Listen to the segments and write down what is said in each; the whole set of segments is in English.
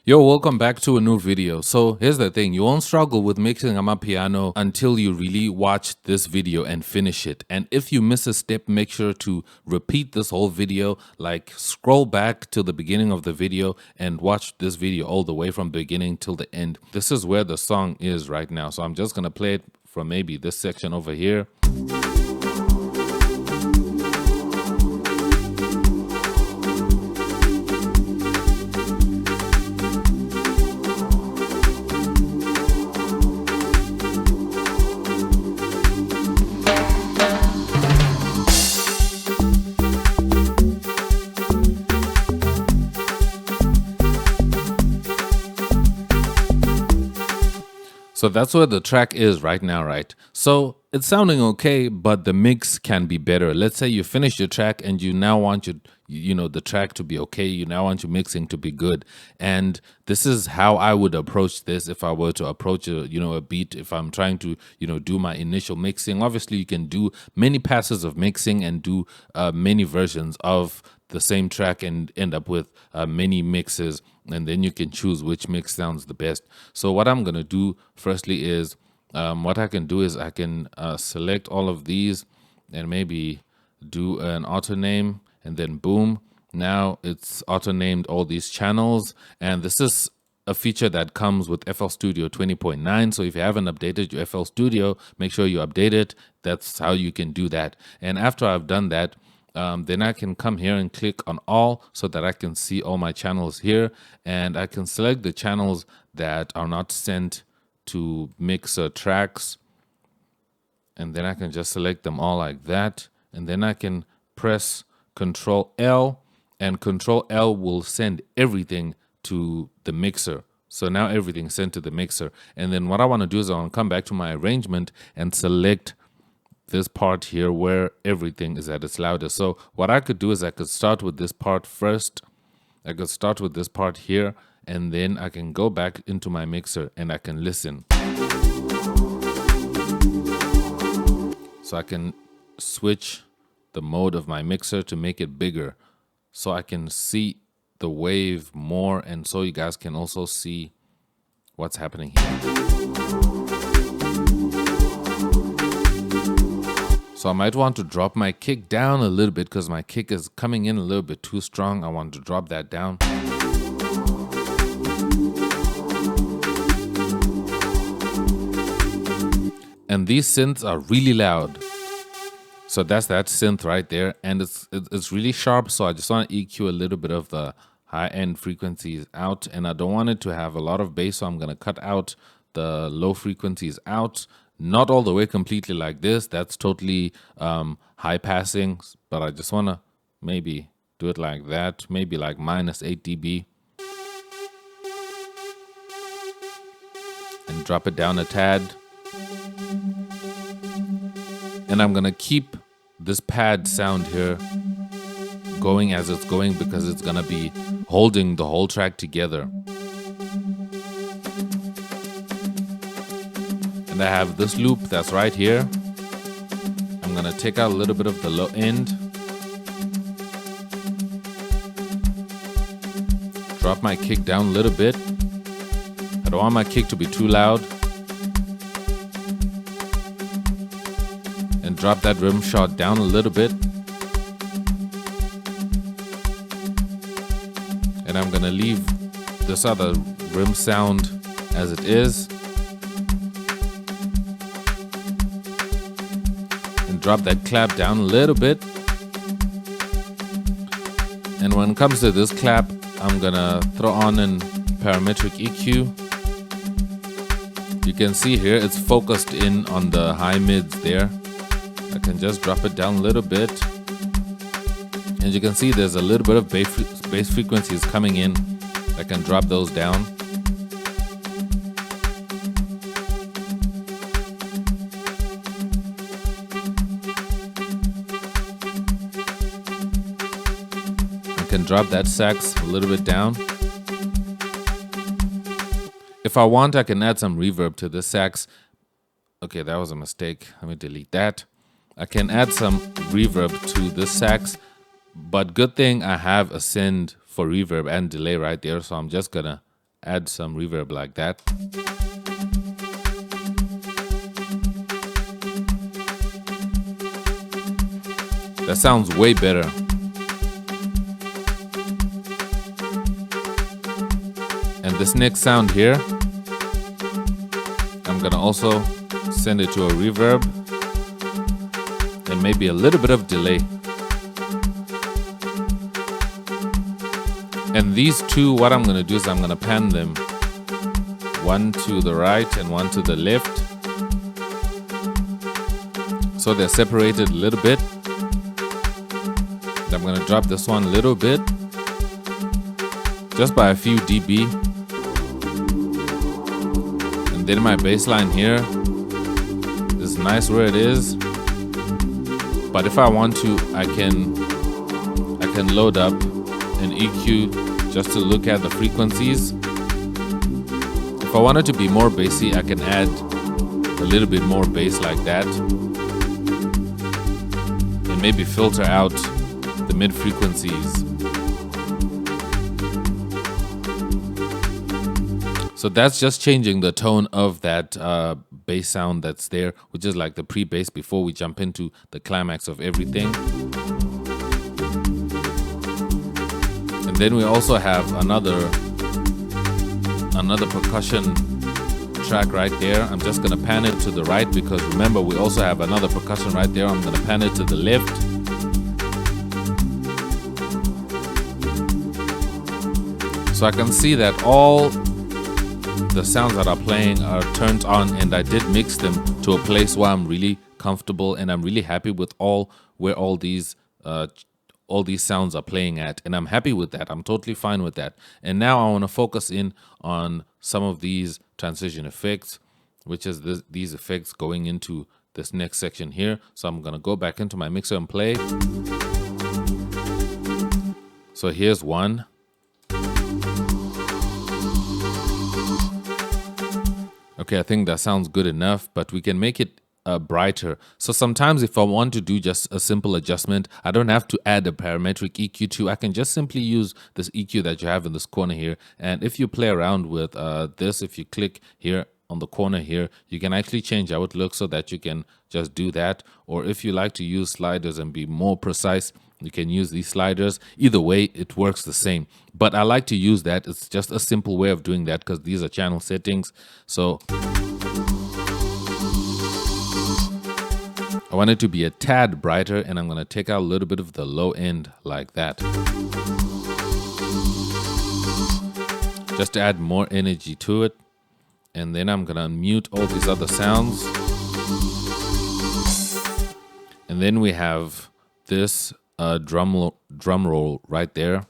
Yo, welcome back to a new video. So here's the thing, you won't struggle with mixing Amapiano until you really watch this video and finish it. And if you miss a step, make sure to repeat this whole video, like scroll back to the beginning of the video and watch this video all the way from beginning till the end. This is where the song is right now. So I'm just gonna play it from maybe this section over here. So that's where the track is right now, right? So it's sounding okay, but the mix can be better. Let's say you finish your track and you now want the track to be okay. You now want your mixing to be good. And this is how I would approach this if I were to approach a beat. If I'm trying to, do my initial mixing. Obviously, you can do many passes of mixing and do many versions of the same track and end up with many mixes, and then you can choose which mix sounds the best. So what I'm gonna do firstly is what I can do is I can select all of these and maybe do an auto name, and then boom, now it's auto named all these channels. And this is a feature that comes with FL Studio 20.9. So if you haven't updated your FL Studio, make sure you update it. That's how you can do that. And after I've done that, then I can come here and click on all so that I can see all my channels here, and I can select the channels that are not sent to mixer tracks, and then I can just select them all like that, and then I can press Control L, and Control L will send everything to the mixer. So now everything's sent to the mixer, and then what I want to do is I want to come back to my arrangement and select this part here where everything is at its loudest. So what I could do is I could start with this part first. I could start with this part here, and then I can go back into my mixer and I can listen. So I can switch the mode of my mixer to make it bigger so I can see the wave more, and so you guys can also see what's happening here. So I might want to drop my kick down a little bit because my kick is coming in a little bit too strong. I want to drop that down. And these synths are really loud. So that's that synth right there. And it's really sharp. So I just want to EQ a little bit of the high-end frequencies out. And I don't want it to have a lot of bass. So I'm going to cut out the low frequencies out. Not all the way completely like this. That's totally high passing, but I just want to maybe do it like that. Maybe like -8 dB. And drop it down a tad. And I'm going to keep this pad sound here going as it's going because it's going to be holding the whole track together. I have this loop that's right here. I'm gonna take out a little bit of the low end, drop my kick down a little bit. I don't want my kick to be too loud, and drop that rim shot down a little bit. And I'm gonna leave this other rim sound as it is. Drop that clap down a little bit. And when it comes to this clap, I'm gonna throw on an parametric EQ. You can see here it's focused in on the high mids there. I can just drop it down a little bit. And you can see there's a little bit of bass frequencies coming in. I can drop those down. Can drop that sax a little bit down. If I want, I can add some reverb to the sax. Okay, that was a mistake. Let me delete that. I can add some reverb to the sax, but good thing I have a send for reverb and delay right there. So I'm just gonna add some reverb like that. That sounds way better. And this next sound here, I'm gonna also send it to a reverb and maybe a little bit of delay. And these two, what I'm gonna do is I'm gonna pan them, one to the right and one to the left, so they're separated a little bit. I'm gonna drop this one a little bit, just by a few dB. And then my bass line here is nice where it is. But if I want to, I can load up an EQ just to look at the frequencies. If I want it to be more bassy, I can add a little bit more bass like that, and maybe filter out the mid frequencies. So that's just changing the tone of that bass sound that's there, which is like the pre-bass before we jump into the climax of everything. And then we also have another percussion track right there. I'm just gonna pan it to the right because remember we also have another percussion right there. I'm gonna pan it to the left. So I can see that all the sounds that are playing are turned on, and I did mix them to a place where I'm really comfortable and I'm really happy with where all these sounds are playing at, and I'm happy with that. I'm totally fine with that. And now I want to focus in on some of these transition effects, which is these effects going into this next section here. So I'm gonna go back into my mixer and play. So here's one. Okay, I think that sounds good enough, but we can make it brighter. So sometimes if I want to do just a simple adjustment, I don't have to add a parametric EQ to. I can just simply use this EQ that you have in this corner here. And if you play around with this, if you click here on the corner here, you can actually change how it looks so that you can just do that. Or if you like to use sliders and be more precise, you can use these sliders. Either way, it works the same. But I like to use that. It's just a simple way of doing that because these are channel settings. So I want it to be a tad brighter, and I'm going to take out a little bit of the low end like that, just to add more energy to it. And then I'm going to mute all these other sounds. And then we have this drum roll right there.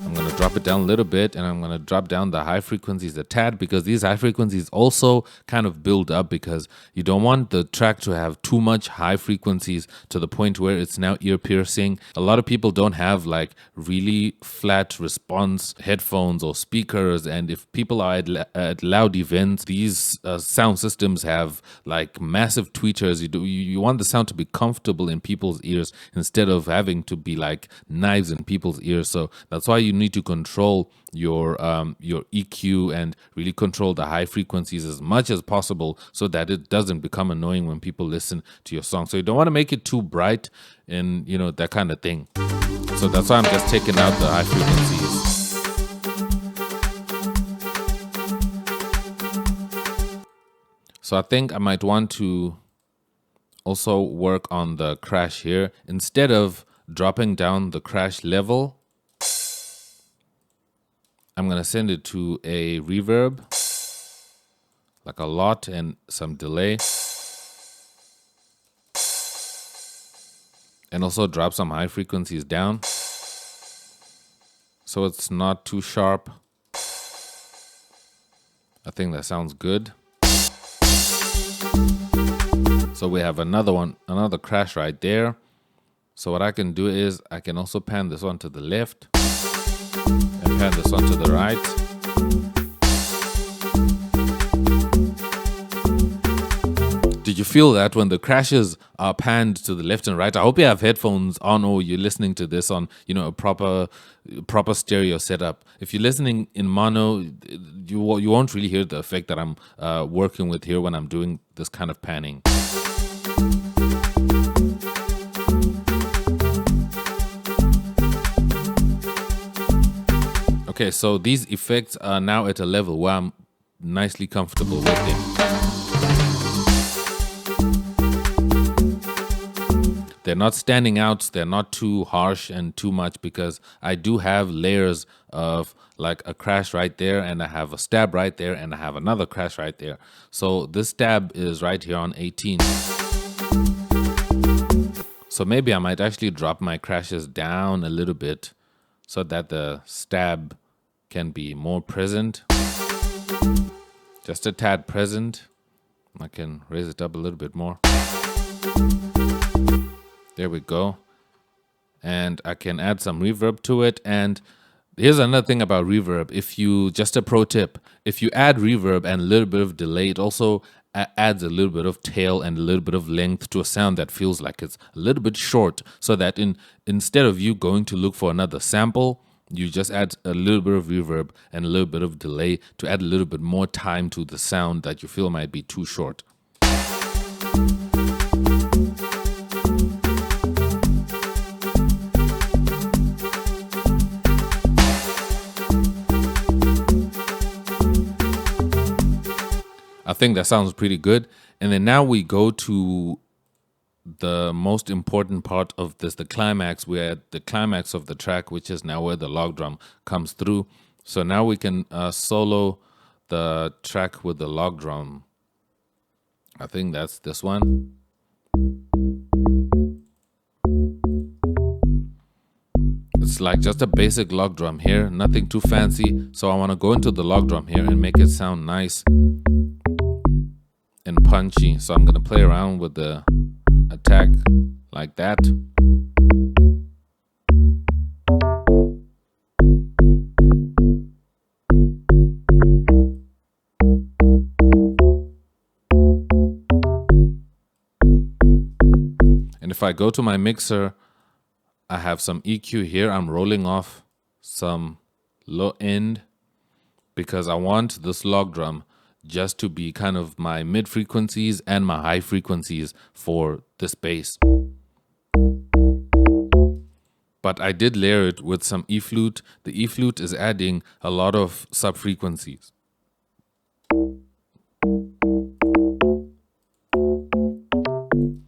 I'm going to drop it down a little bit, and I'm going to drop down the high frequencies a tad, because these high frequencies also kind of build up, because you don't want the track to have too much high frequencies to the point where it's now ear piercing. A lot of people don't have like really flat response headphones or speakers, and if people are at loud events, these sound systems have like massive tweeters. You want the sound to be comfortable in people's ears instead of having to be like knives in people's ears. So that's why you need to control your EQ and really control the high frequencies as much as possible so that it doesn't become annoying when people listen to your song. So you don't want to make it too bright and that kind of thing. So that's why I'm just taking out the high frequencies. So I think I might want to also work on the crash here. Instead of dropping down the crash level, I'm going to send it to a reverb, like a lot, and some delay. And also drop some high frequencies down, so it's not too sharp. I think that sounds good. So we have another crash right there. So what I can do is I can also pan this one to the left and pan this one to the right. Did you feel that when the crashes are panned to the left and right? I hope you have headphones on or you're listening to this on, a proper stereo setup. If you're listening in mono, you won't really hear the effect that I'm working with here when I'm doing this kind of panning. Okay, so these effects are now at a level where I'm nicely comfortable with it. They're not standing out, they're not too harsh and too much, because I do have layers of like a crash right there, and I have a stab right there, and I have another crash right there. So this stab is right here on 18. So maybe I might actually drop my crashes down a little bit so that the stab can be more present. Just a tad present. I can raise it up a little bit more. There we go. And I can add some reverb to it. And here's another thing about reverb. Just a pro tip, if you add reverb and a little bit of delay, it also adds a little bit of tail and a little bit of length to a sound that feels like it's a little bit short, so that instead of you going to look for another sample, you just add a little bit of reverb and a little bit of delay to add a little bit more time to the sound that you feel might be too short. I think that sounds pretty good. And then now we go to the most important part of this, the climax. We're at the climax of the track, which is now where the log drum comes through. So now we can solo the track with the log drum. I think that's this one. It's like just a basic log drum here, nothing too fancy. So I want to go into the log drum here and make it sound nice and punchy. So I'm going to play around with the attack like that. And if I go to my mixer, I have some EQ here. I'm rolling off some low end because I want this log drum just to be kind of my mid frequencies and my high frequencies for this bass. But I did layer it with some E flute. The E flute is adding a lot of sub frequencies.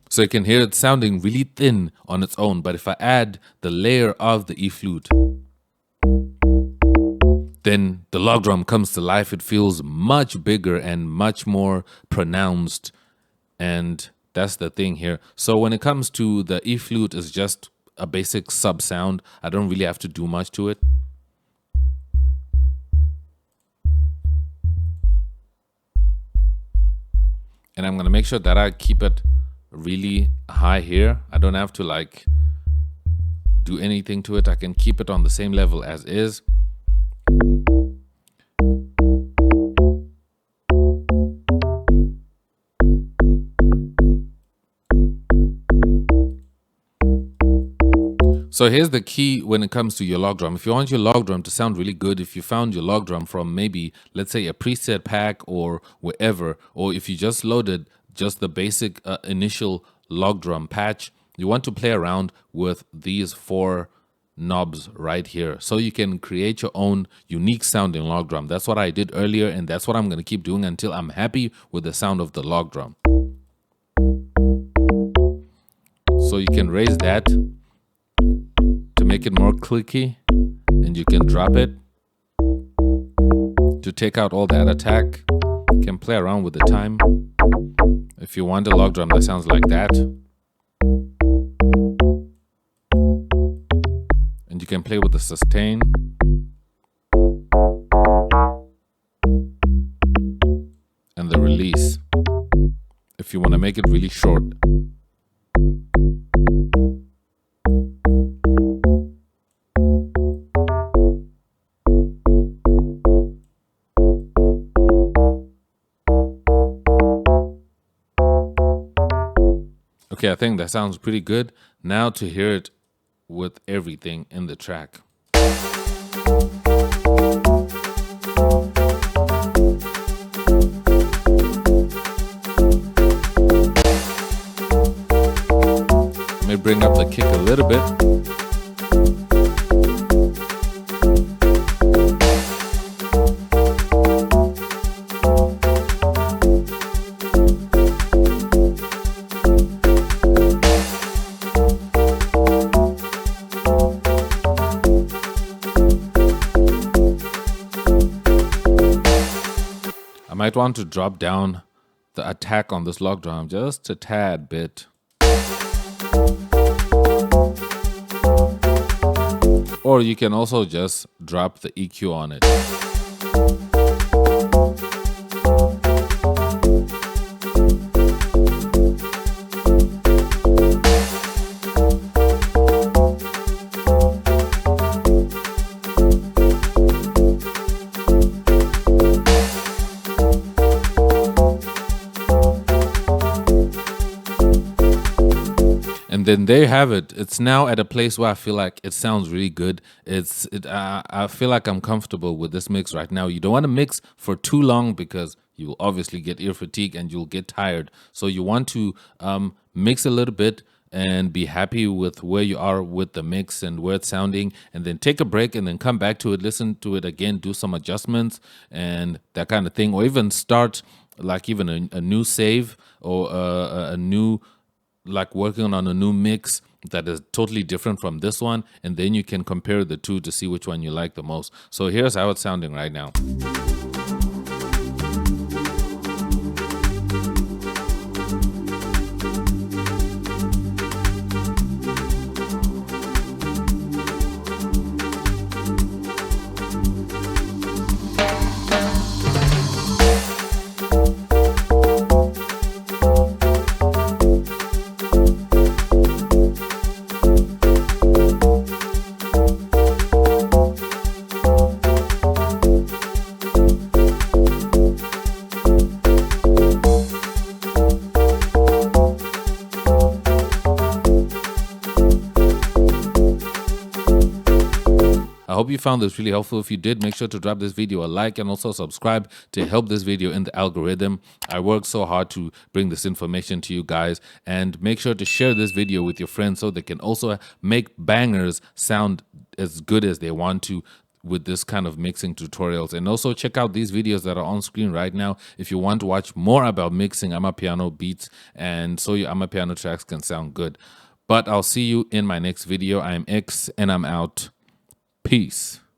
So you can hear it sounding really thin on its own, but if I add the layer of the E flute, then the log drum comes to life. It feels much bigger and much more pronounced. And that's the thing here. So when it comes to the E flute, is just a basic sub sound. I don't really have to do much to it. And I'm going to make sure that I keep it really high here. I don't have to like do anything to it. I can keep it on the same level as is. So here's the key when it comes to your log drum. If you want your log drum to sound really good, if you found your log drum from maybe, let's say, a preset pack or wherever, or if you just loaded just the basic initial log drum patch, you want to play around with these 4 knobs right here, so you can create your own unique sounding log drum. That's what I did earlier, and that's what I'm going to keep doing until I'm happy with the sound of the log drum. So you can raise that to make it more clicky, and you can drop it to take out all that attack. You can play around with the time. If you want a log drum that sounds like that, and you can play with the sustain. And the release, if you want to make it really short. Okay, I think that sounds pretty good. Now to hear it with everything in the track. Let me bring up the kick a little bit. I might want to drop down the attack on this log drum just a tad bit. Or you can also just drop the EQ on it. And then there you have it. It's now at a place where I feel like it sounds really good. I feel like I'm comfortable with this mix right now. You don't want to mix for too long because you will obviously get ear fatigue and you'll get tired. So you want to mix a little bit and be happy with where you are with the mix and where it's sounding, and then take a break and then come back to it, listen to it again, do some adjustments and that kind of thing, or even start like even a new save or a new, like working on a new mix that is totally different from this one, and then you can compare the two to see which one you like the most. So here's how it's sounding right now. I hope you found this really helpful. If you did, make sure to drop this video a like and also subscribe to help this video in the algorithm. I work so hard to bring this information to you guys, and make sure to share this video with your friends so they can also make bangers sound as good as they want to with this kind of mixing tutorials. And also check out these videos that are on screen right now if you want to watch more about mixing Amapiano beats and so your Amapiano tracks can sound good. But I'll see you in my next video. I'm X and I'm out. Peace.